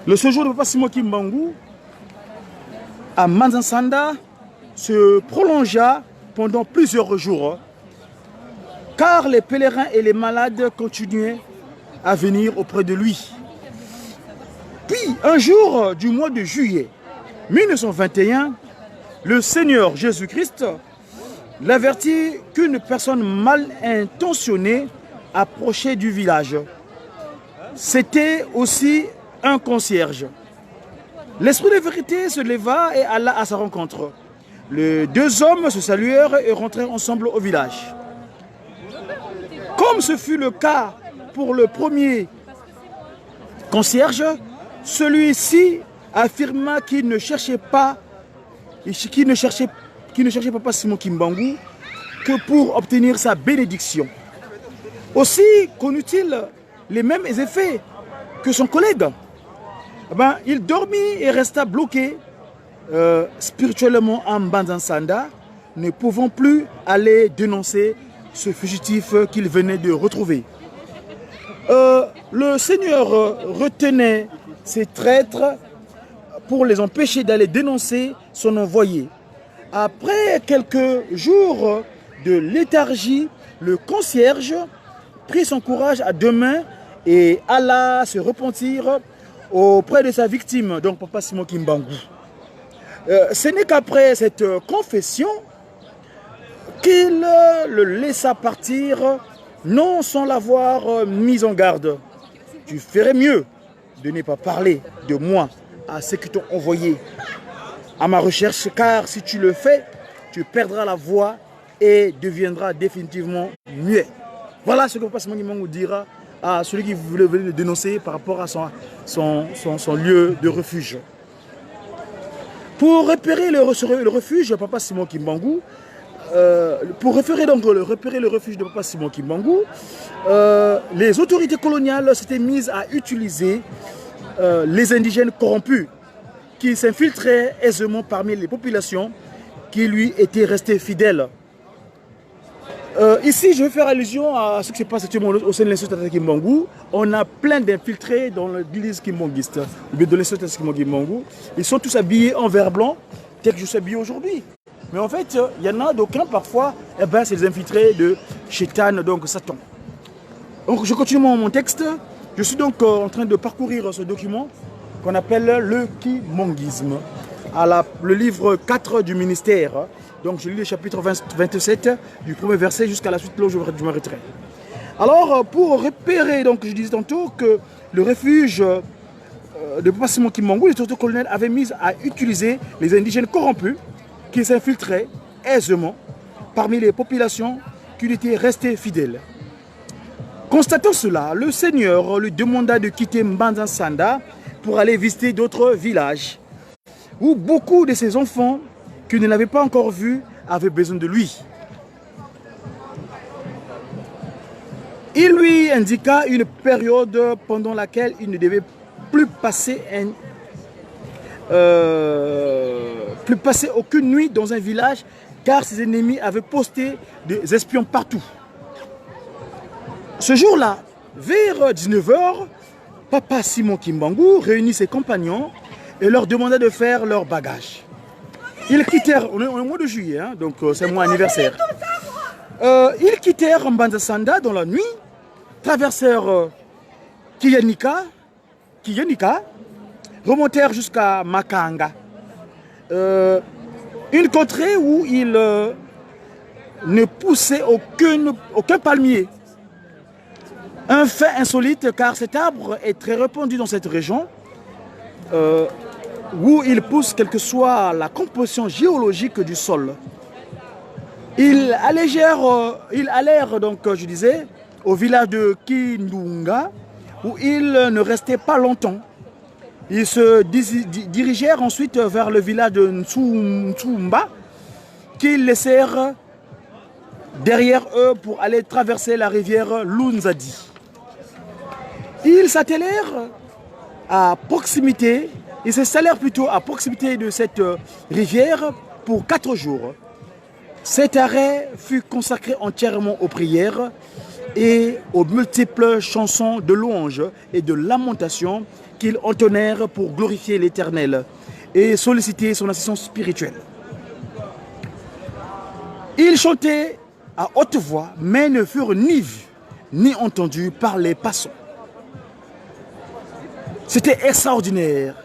Le séjour de Papa Simon Kimbangu à Manzansanda se prolongea pendant plusieurs jours, car les pèlerins et les malades continuaient à venir auprès de lui. Puis, un jour du mois de juillet 1921, le Seigneur Jésus-Christ l'avertit qu'une personne mal intentionnée approchait du village. C'était aussi un concierge. L'esprit de vérité se leva et alla à sa rencontre. Les deux hommes se saluèrent et rentrèrent ensemble au village. Comme ce fut le cas pour le premier concierge, celui-ci affirma qu'il ne cherchait pas Papa Simon Kimbangu que pour obtenir sa bénédiction. Aussi connut-il les mêmes effets que son collègue. Il dormit et resta bloqué spirituellement en Manzansanda, ne pouvant plus aller dénoncer ce fugitif qu'il venait de retrouver. Le Seigneur retenait ces traîtres pour les empêcher d'aller dénoncer son envoyé. Après quelques jours de léthargie, le concierge prit son courage à deux mains et alla se repentir auprès de sa victime, donc Papa Simon Kimbangu. Ce n'est qu'après cette confession qu'il le laissa partir, non sans l'avoir mis en garde. Tu ferais mieux de ne pas parler de moi à ceux qui t'ont envoyé à ma recherche, car si tu le fais, tu perdras la voix et deviendras définitivement muet. Voilà ce que Papa Simon Kimbangu dira à celui qui voulait venir le dénoncer par rapport à son lieu de refuge. Pour repérer le refuge de Papa Simon Kimbangu, repérer le refuge de Papa Simon Kimbangu, les autorités coloniales s'étaient mises à utiliser les indigènes corrompus qui s'infiltraient aisément parmi les populations qui lui étaient restées fidèles. Ici, je vais faire allusion à ce qui se passe actuellement au sein de l'Institut Tata Kimbangu. On a plein d'infiltrés dans l'église kimbanguiste, de l'Institut Tata Kimbangu. Ils sont tous habillés en vert blanc, tel que je suis habillé aujourd'hui. Mais en fait, il y en a d'aucuns parfois, c'est les infiltrés de Chétan, donc Satan. Donc je continue mon texte. Je suis donc en train de parcourir ce document qu'on appelle le Kimongisme, le livre 4 du ministère. Donc je lis le chapitre 27 du premier verset jusqu'à la suite, là où je m'arrêterai. Alors pour repérer, donc je disais tantôt que le refuge de Papa Simon Kimbangu, les autorités coloniales avaient mis à utiliser les indigènes corrompus qui s'infiltraient aisément parmi les populations qui lui étaient restées fidèles. Constatant cela, le Seigneur lui demanda de quitter Manzansanda pour aller visiter d'autres villages où beaucoup de ses enfants qu'il ne l'avait pas encore vu avaient besoin de lui. Il lui indiqua une période pendant laquelle il ne devait plus passer aucune nuit dans un village, car ses ennemis avaient posté des espions partout. Ce jour-là, vers 19 h, Papa Simon Kimbangu réunit ses compagnons et leur demanda de faire leur bagage. Ils quittèrent, on est au mois de juillet, donc c'est mon anniversaire. Ils quittèrent Manzansanda dans la nuit, traversèrent Kiyenika, remontèrent jusqu'à Makanga. Une contrée où il ne poussait aucun palmier. Un fait insolite, car cet arbre est très répandu dans cette région, où il pousse quelle que soit la composition géologique du sol. Ils allèrent donc, je disais, au village de Kindunga, où ils ne restaient pas longtemps. Ils se dirigèrent ensuite vers le village de Ntsumba, qu'ils laissèrent derrière eux pour aller traverser la rivière Lunzadi. Ils s'attelèrent à proximité, ils s'installèrent plutôt à proximité de cette rivière pour 4 jours. Cet arrêt fut consacré entièrement aux prières et aux multiples chansons de louanges et de lamentations qu'ils entonnèrent pour glorifier l'Éternel et solliciter son assistance spirituelle. Ils chantaient à haute voix, mais ne furent ni vus ni entendus par les passants. C'était extraordinaire,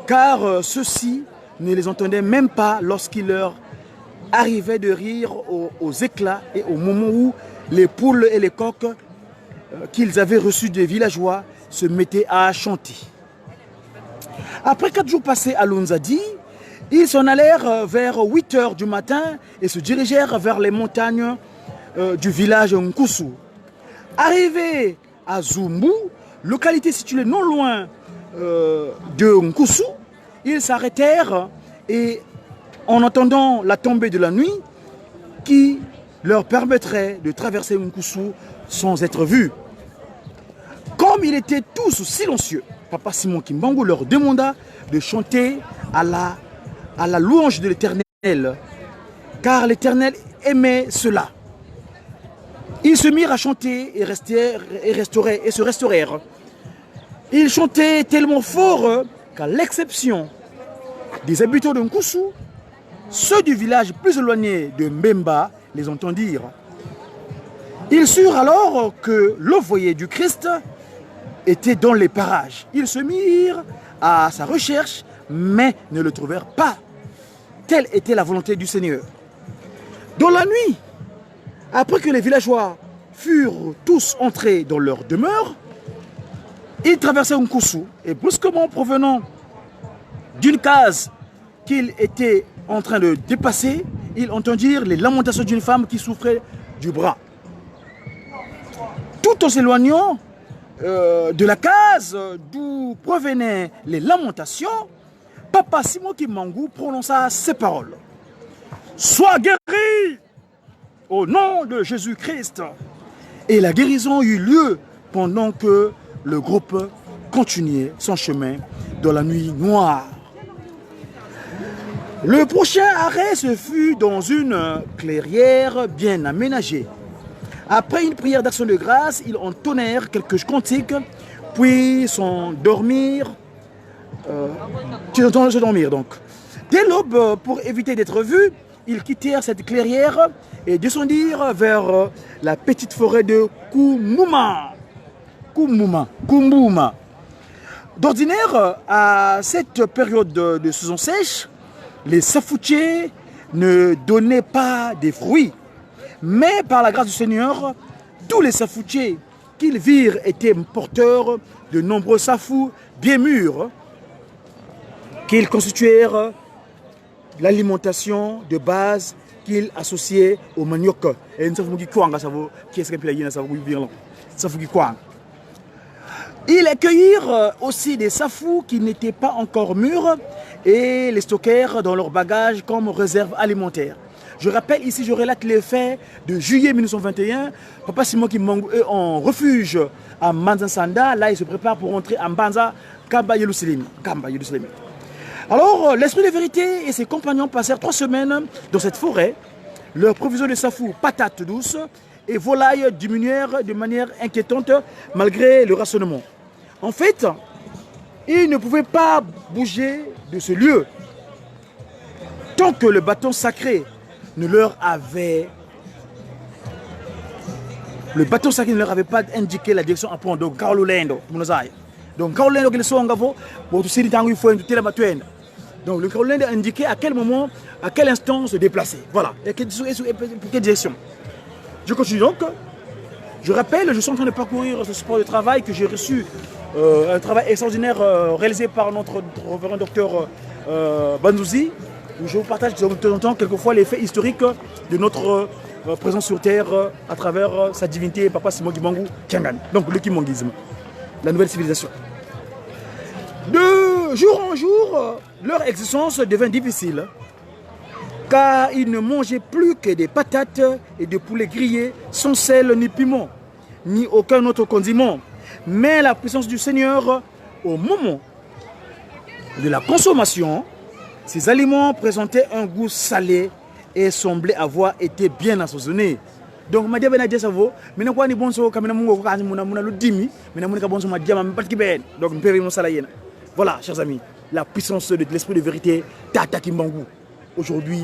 car ceux-ci ne les entendaient même pas lorsqu'il leur arrivait de rire aux éclats et au moment où les poules et les coqs qu'ils avaient reçus des villageois se mettaient à chanter. Après 4 jours passés à Lunzadi, ils s'en allèrent vers 8 heures du matin et se dirigèrent vers les montagnes du village Nkusu. Arrivés à Zumbu, localité située non loin de Nkusu, ils s'arrêtèrent et en attendant la tombée de la nuit qui leur permettrait de traverser Nkusu sans être vus. Comme ils étaient tous silencieux, Papa Simon Kimbangu leur demanda de chanter à la louange de l'Éternel, car l'Éternel aimait cela. Ils se mirent à chanter et se restaurèrent. Ils chantaient tellement fort qu'à l'exception des habitants de Nkusu, ceux du village plus éloigné de Mbemba les entendirent. Ils surent alors que l'envoyé du Christ était dans les parages. Ils se mirent à sa recherche, mais ne le trouvèrent pas. Telle était la volonté du Seigneur. Dans la nuit, après que les villageois furent tous entrés dans leur demeure, ils traversèrent Nkusu et brusquement provenant d'une case qu'ils étaient en train de dépasser, ils entendirent les lamentations d'une femme qui souffrait du bras. Tout en s'éloignant de la case d'où provenaient les lamentations, Papa Simon Kimbangu prononça ces paroles. « Sois guéri au nom de Jésus-Christ !» Et la guérison eut lieu pendant que le groupe continuait son chemin dans la nuit noire. Le prochain arrêt se fut dans une clairière bien aménagée. Après une prière d'action de grâce, ils entonnèrent quelques cantiques, puis s'endormirent. Donc. Dès l'aube, pour éviter d'être vus, ils quittèrent cette clairière et descendirent vers la petite forêt de Kumbuma. D'ordinaire, à cette période de saison sèche, les safoutiers ne donnaient pas des fruits. Mais par la grâce du Seigneur, tous les safoutiers qu'ils virent étaient porteurs de nombreux safous bien mûrs qu'ils constituèrent l'alimentation de base qu'ils associaient au manioc. Ils accueillirent aussi des safous qui n'étaient pas encore mûrs et les stockèrent dans leur bagage comme réserve alimentaire. Je rappelle ici, je relate les faits de juillet 1921. Papa Simon Kimbangu est en refuge à Manzansanda. Là, il se prépare pour rentrer à Mbanza, Kamba Yerusalem. Alors, l'esprit de vérité et ses compagnons passèrent 3 semaines dans cette forêt. Leurs provisions de safou, patates douces et volailles diminuèrent de manière inquiétante malgré le rationnement. En fait, ils ne pouvaient pas bouger de ce lieu tant que le bâton sacré ne leur avait pas indiqué la direction à prendre. Donc, Carolendo, donc, Carolendo, donc, le Carolendo a indiqué à quel moment, à quel instant se déplacer. Voilà. Et pour quelle direction. Je continue donc. Je rappelle, je suis en train de parcourir ce support de travail que j'ai reçu, un travail extraordinaire réalisé par notre révérend docteur Banzouzi, où je vous partage de temps en temps quelquefois les faits historiques de notre présence sur terre à travers sa divinité, Papa Simon Kimbangu Kiangan. Donc le Kimongisme, la nouvelle civilisation. De jour en jour, leur existence devint difficile, car ils ne mangeaient plus que des patates et des poulets grillés sans sel ni piment, ni aucun autre condiment. Mais la puissance du Seigneur, au moment de la consommation, ces aliments présentaient un goût salé et semblaient avoir été bien assaisonnés. Donc ma diabena dia savo mina ko ni bonso kamina mungo ko kan muna lu dimi mina mun ka bonso ma diama pat ki ben donc mperi mo sala yena. Voilà chers amis, la puissance de l'esprit de vérité Tata Kimbangu. Aujourd'hui,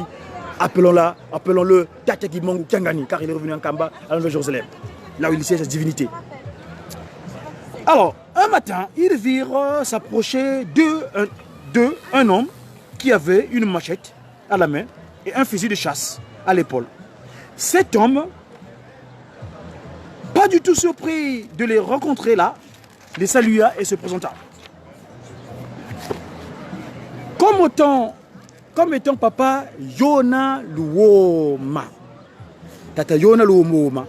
appelons-le Tata Kimbangu Kiangani car il est revenu en Kamba à la Jérusalem, là où il siège sa divinité. Alors, un matin, ils virent s'approcher d'un homme qui avait une machette à la main et un fusil de chasse à l'épaule. Cet homme, pas du tout surpris de les rencontrer là, les salua et se présenta. Comme étant papa Yona Luoma. Tata Yona Luoma.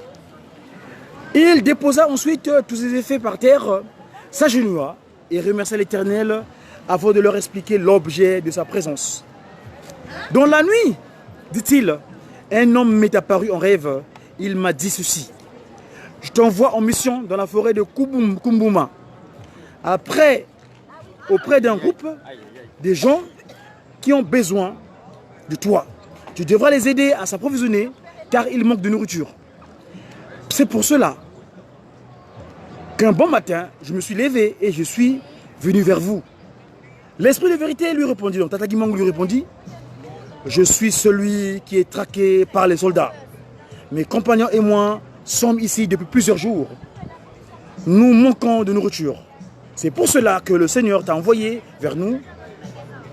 Il déposa ensuite tous ses effets par terre, s'agenouilla et remercia l'Éternel avant de leur expliquer l'objet de sa présence. Dans la nuit, dit-il, un homme m'est apparu en rêve. Il m'a dit ceci. Je t'envoie en mission dans la forêt de Kumbuma. Auprès d'un groupe de gens qui ont besoin de toi. Tu devras les aider à s'approvisionner car ils manquent de nourriture. C'est pour cela qu'un bon matin, je me suis levé et je suis venu vers vous. L'esprit de vérité lui répondit, donc Tata Kimbangu lui répondit, je suis celui qui est traqué par les soldats. Mes compagnons et moi sommes ici depuis plusieurs jours. Nous manquons de nourriture. C'est pour cela que le Seigneur t'a envoyé vers nous.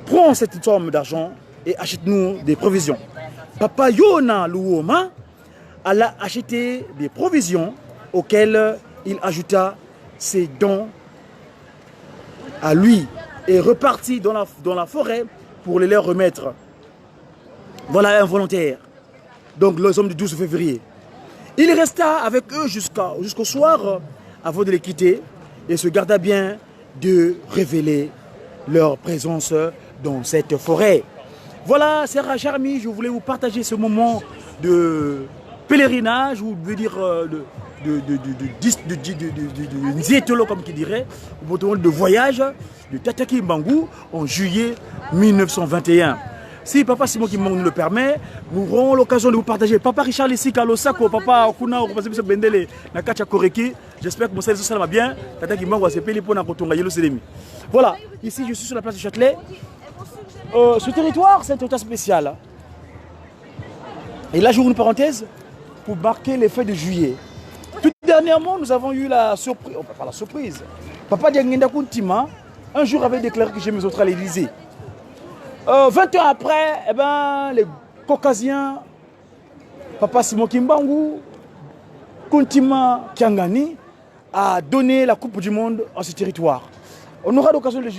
Prends cette somme d'argent et achète-nous des provisions. Papa Yona Luoma alla acheter des provisions auxquelles il ajouta ses dons à lui et repartit dans la forêt pour les leur remettre. Voilà un volontaire. Donc les hommes du 12 février. Il resta avec eux jusqu'au soir avant de les quitter et se garda bien de révéler leur présence dans cette forêt. Voilà, chers amis, je voulais vous partager ce moment de pèlerinage, ou de dire nzietolo comme qui dirait, de voyage de Tata Kimbangu en juillet 1921. Si Papa Simon Kimbangu nous le permet, nous aurons l'occasion de vous partager. Papa Richard Lessi Kalosako, Papa Okuna, Bendele, Nakacha Koreki. J'espère que mon service va bien. Tata Kimbangu va se payer pour Nakotonga Yelo Selemi. Voilà, ici je suis sur la place du Châtelet. Ce territoire, c'est un territoire spécial. Et là, j'ouvre une parenthèse pour marquer les fêtes de juillet. Tout dernièrement, nous avons eu la surprise, pas la surprise. Papa Diangenda Kuntima, un jour avait déclaré que j'ai mes autres à l'Élysée. 20 ans après, eh ben, les Caucasiens, Papa Simon Kimbangu, Kuntima Kiangani, a donné la Coupe du Monde à ce territoire. On aura l'occasion de le juger.